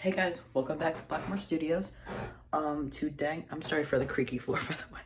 Hey guys, welcome back to Blackmore Studios. Today, I'm sorry for the creaky floor by the way,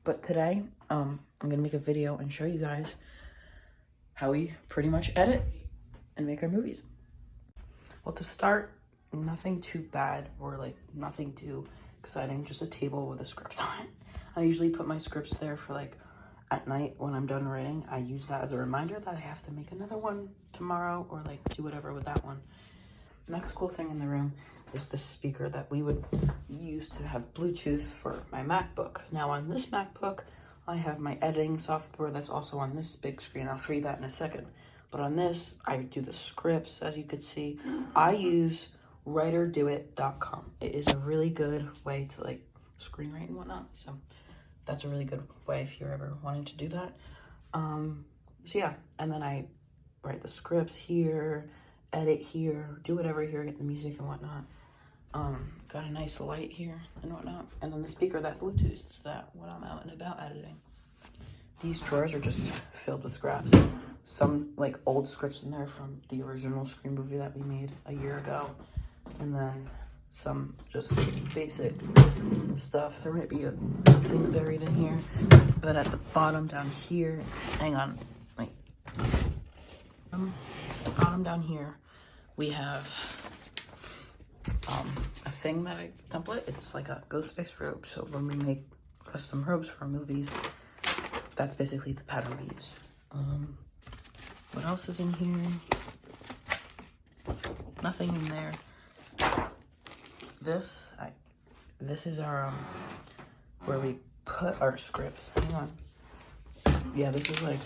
but today, I'm gonna make a video and show you guys how we pretty much edit and make our movies. Well, to start, nothing too bad or like nothing too exciting, just a table with a script on it. I usually put my scripts there for like at night when I'm done writing. I use that as a reminder that I have to make another one tomorrow or like do whatever with that one. Next cool thing in the room is the speaker that we would use to have Bluetooth for my MacBook. Now on this MacBook, I have my editing software that's also on this big screen. I'll show you that in a second. But on this, I do the scripts, as you could see. I use writerdoit.com. It is a really good way to like screenwrite and whatnot. So that's a really good way if you're ever wanting to do that. So yeah, and then I write the scripts here, edit here, do whatever here, get the music and whatnot. Got a nice light here and whatnot. And then the speaker that Bluetooths that when I'm out and about editing. These drawers are just filled with scraps. Some like old scripts in there from the original Scream movie that we made a year ago. And then some just basic stuff. There might be some things buried in here. But at the bottom down here, hang on, wait. Bottom down here, we have a thing that I template. It's like a ghost face robe. So when we make custom robes for movies, that's basically the pattern we use. What else is in here? Nothing in there. This is our where we put our scripts. Hang on. Yeah, this is like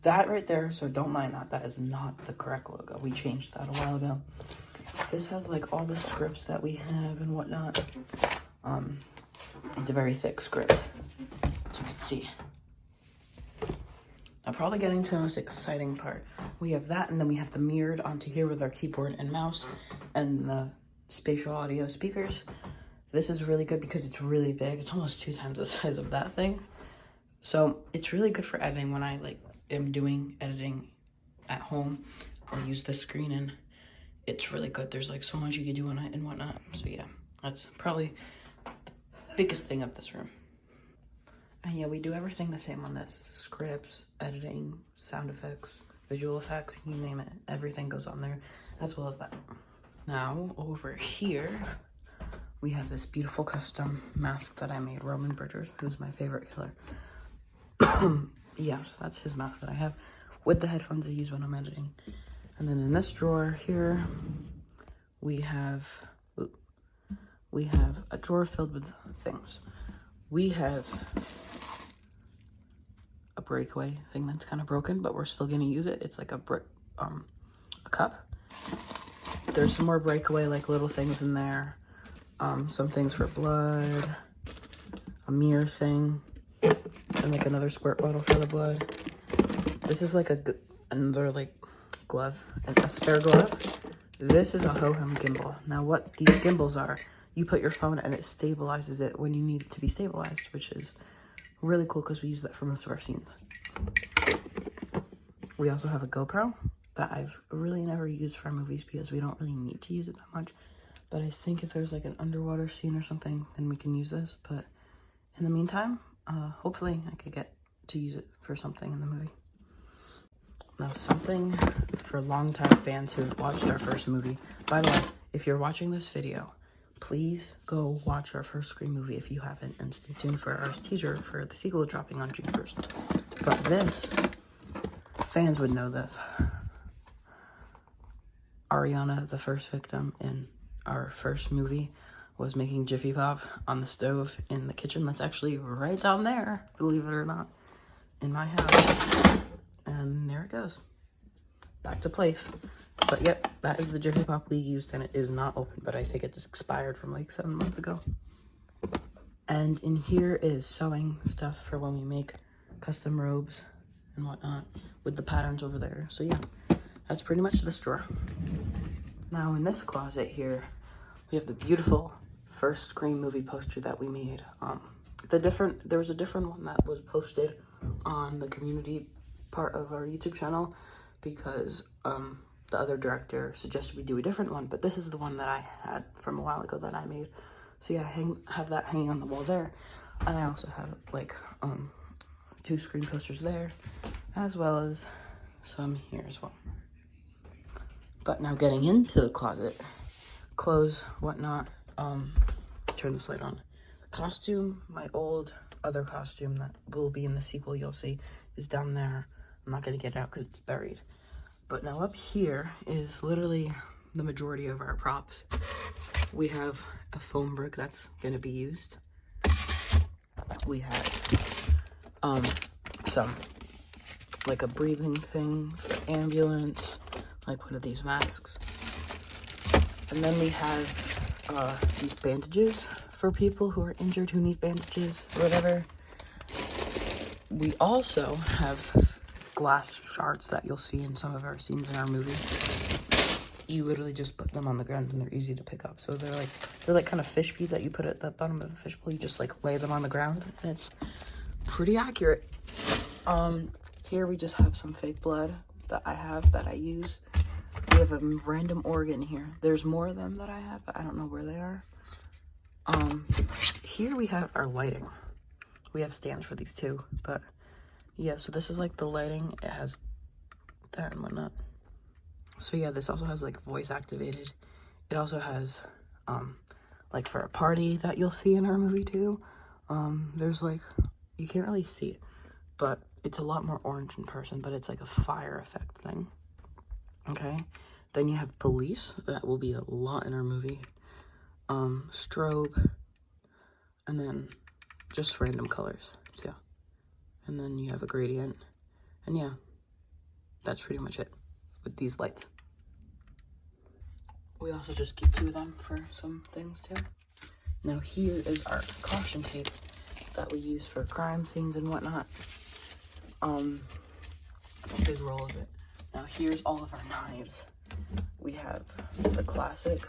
that right there, so don't mind that. That is not the correct logo. We changed that a while ago. This has like all the scripts that we have and whatnot. It's a very thick script, as you can see. I'm probably getting to the most exciting part. We have that, and then we have the mirrored onto here with our keyboard and mouse and the spatial audio speakers. This is really good because it's really big. It's almost 2 times the size of that thing. So it's really good for editing when I like am doing editing at home. I'll use this screen and it's really good. There's like so much you can do on it and whatnot. So yeah, that's probably the biggest thing of this room. And yeah, we do everything the same on this. Scripts, editing, sound effects, visual effects, you name it. Everything goes on there, as well as that. Now, over here, we have this beautiful custom mask that I made. Roman Bridgers, who's my favorite killer. Yeah, so that's his mask that I have with the headphones I use when I'm editing. And then in this drawer here, we have a drawer filled with things. We have a breakaway thing that's kind of broken, but we're still gonna use it. It's like a cup. There's some more breakaway like little things in there. Some things for blood, a mirror thing, and like another squirt bottle for the blood. This is like another like glove, a spare glove. This is a Ho-Hum gimbal. Now what these gimbals are, you put your phone and it stabilizes it when you need it to be stabilized, which is really cool because we use that for most of our scenes. We also have a GoPro that I've really never used for movies because we don't really need to use it that much. But I think if there's like an underwater scene or something, then we can use this. But in the meantime, hopefully I could get to use it for something in the movie. Now something for longtime fans who've watched our first movie. By the way, if you're watching this video, please go watch our first Scream movie if you haven't, and stay tuned for our teaser for the sequel dropping on June 1st. But this, fans would know this. Ariana, the first victim in our first movie, was making Jiffy Pop on the stove in the kitchen. That's actually right down there, believe it or not, in my house. And there it goes. Back to place. But yep, that is the Jiffy Pop we used, and it is not open, but I think it's expired from like 7 months ago. And in here is sewing stuff for when we make custom robes and whatnot with the patterns over there. So yeah, that's pretty much this drawer. Now in this closet here, we have the beautiful first Scream movie poster that we made. There was a different one that was posted on the community part of our YouTube channel because the other director suggested we do a different one, but this is the one that I had from a while ago that I made. So yeah, I have that hanging on the wall there. And I also have like 2 screen coasters there, as well as some here as well. But now getting into the closet, clothes, whatnot, turn this light on. Costume, my old other costume that will be in the sequel, you'll see, is down there. I'm not gonna get it out because it's buried. But now up here is literally the majority of our props. We have a foam brick that's gonna be used. We have some, like a breathing thing for ambulance, like one of these masks. And then we have these bandages for people who are injured who need bandages or whatever. We also have glass shards that you'll see in some of our scenes in our movie. You literally just put them on the ground and they're easy to pick up. So they're like kind of fish beads that you put at the bottom of a fishbowl. You just like lay them on the ground and it's pretty accurate. Here we just have some fake blood that I have that I use. We have a random organ here. There's more of them that I have, but I don't know where they are. Here we have our lighting. We have stands for these too, but yeah, so this is like the lighting. It has that and whatnot. So yeah, this also has like voice activated. It also has, like for a party that you'll see in our movie too. There's like, you can't really see it, but it's a lot more orange in person, but it's like a fire effect thing. Okay, then you have police. That will be a lot in our movie. Strobe, and then just random colors too. And then you have a gradient, and yeah, that's pretty much it with these lights. We also just keep 2 of them for some things too. Now here is our caution tape that we use for crime scenes and whatnot. It's a big roll of it. Now here's all of our knives. We have the classic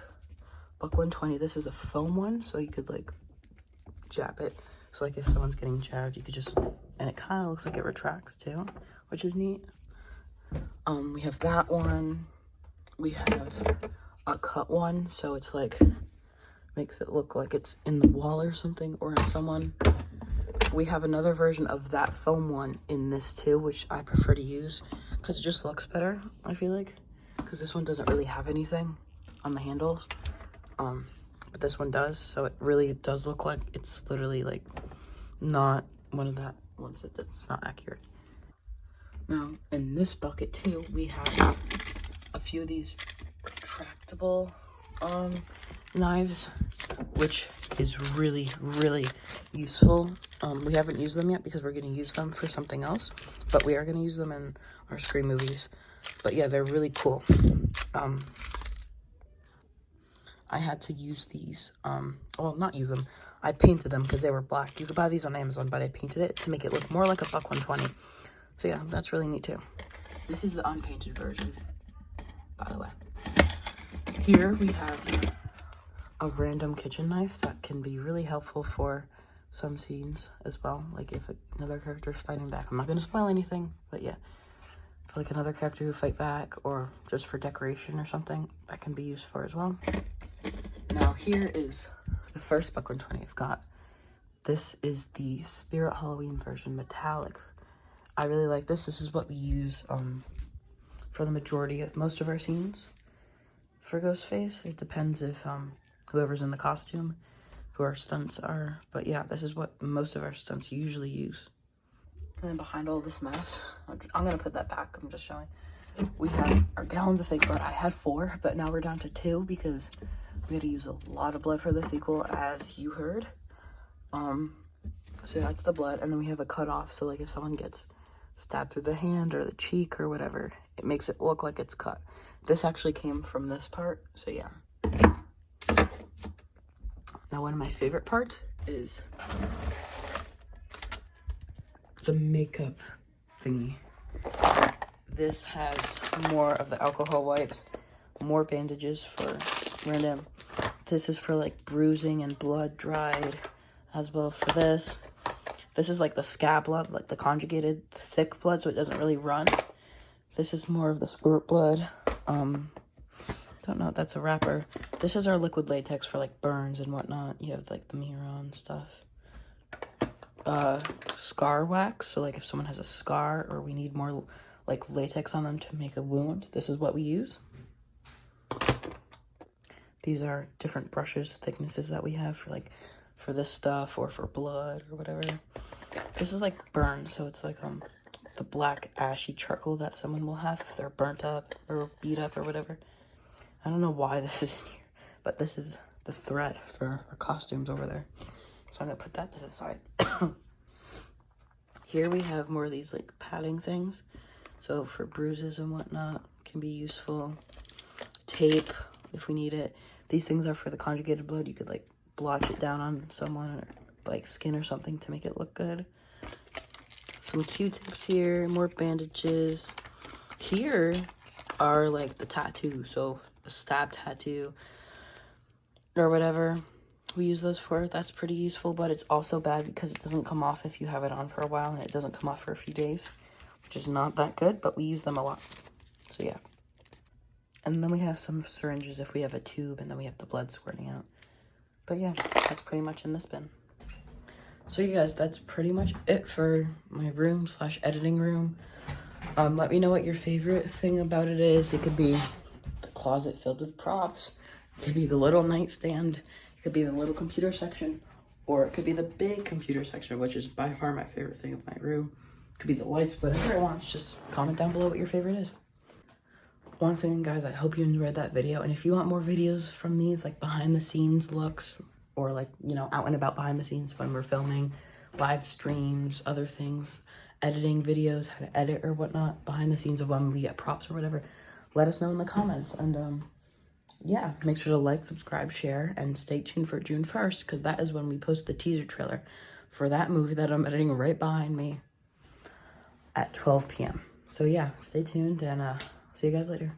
Buck 120. This is a foam one, so you could like jab it. So like if someone's getting jabbed, you could just, and it kind of looks like it retracts too, which is neat. We have that one. We have a cut one, so it's like, makes it look like it's in the wall or something, or in someone. We have another version of that foam one in this too, which I prefer to use because it just looks better, I feel like, because this one doesn't really have anything on the handles, but this one does, so it really does look like it's literally like not one of that ones that's not accurate. Now in this bucket too, we have a few of these retractable knives, which is really useful. We haven't used them yet because we're going to use them for something else, but we are going to use them in our Scream movies. But yeah, they're really cool. I had to use these, well, not use them, I painted them because they were black. You could buy these on Amazon, but I painted it to make it look more like a Buck 120. So yeah, that's really neat too. This is the unpainted version, by the way. Here we have a random kitchen knife that can be really helpful for some scenes as well. Like if another character is fighting back. I'm not going to spoil anything, but yeah. For like another character who fight back, or just for decoration or something, that can be used for as well. Now here is the first Buck 120 I've got. This is the Spirit Halloween version, metallic. I really like this. This is what we use for the majority of most of our scenes for Ghostface. It depends if whoever's in the costume, who our stunts are. But yeah, this is what most of our stunts usually use. And then behind all this mess, I'm going to put that back. I'm just showing. We have our gallons of fake blood. I had 4, but now we're down to 2 because we had to use a lot of blood for the sequel, as you heard. So that's the blood. And then we have a cutoff. So like if someone gets stabbed through the hand or the cheek or whatever, it makes it look like it's cut. This actually came from this part. So yeah. Now one of my favorite parts is the makeup thingy. This has more of the alcohol wipes, more bandages for random. This is for like bruising and blood dried, as well for this. This is like the scab blood, like the conjugated thick blood, so it doesn't really run. This is more of the squirt blood. Don't know if that's a wrapper. This is our liquid latex for like burns and whatnot. You have like the Miron stuff. Scar wax, so like if someone has a scar or we need more like latex on them to make a wound, this is what we use. These are different brushes, thicknesses that we have for like for this stuff or for blood or whatever. This is like burn, so it's like the black ashy charcoal that someone will have if they're burnt up or beat up or whatever. I don't know why this is in here, but this is the thread for our costumes over there. So I'm gonna put that to the side. Here we have more of these like padding things. So for bruises and whatnot, can be useful. Tape, if we need it. These things are for the conjugated blood. You could like blotch it down on someone or like skin or something to make it look good. Some Q-tips here, more bandages. Here are like the tattoo, so a stab tattoo or whatever we use those for. That's pretty useful, but it's also bad because it doesn't come off if you have it on for a while, and it doesn't come off for a few days, which is not that good, but we use them a lot. So yeah. And then we have some syringes if we have a tube, and then we have the blood squirting out. But yeah, that's pretty much in this bin. So you guys, that's pretty much it for my room / editing room. Let me know what your favorite thing about it is. It could be the closet filled with props. It could be the little nightstand. It could be the little computer section. Or it could be the big computer section, which is by far my favorite thing of my room. It could be the lights, whatever it wants. Just comment down below what your favorite is. Once again, guys, I hope you enjoyed that video. And if you want more videos from these, like behind the scenes looks, or like, you know, out and about behind the scenes when we're filming, live streams, other things, editing videos, how to edit or whatnot, behind the scenes of when we get props or whatever, let us know in the comments. And yeah, make sure to like, subscribe, share, and stay tuned for June 1st, because that is when we post the teaser trailer for that movie that I'm editing right behind me at 12 p.m. So yeah, stay tuned, and see you guys later.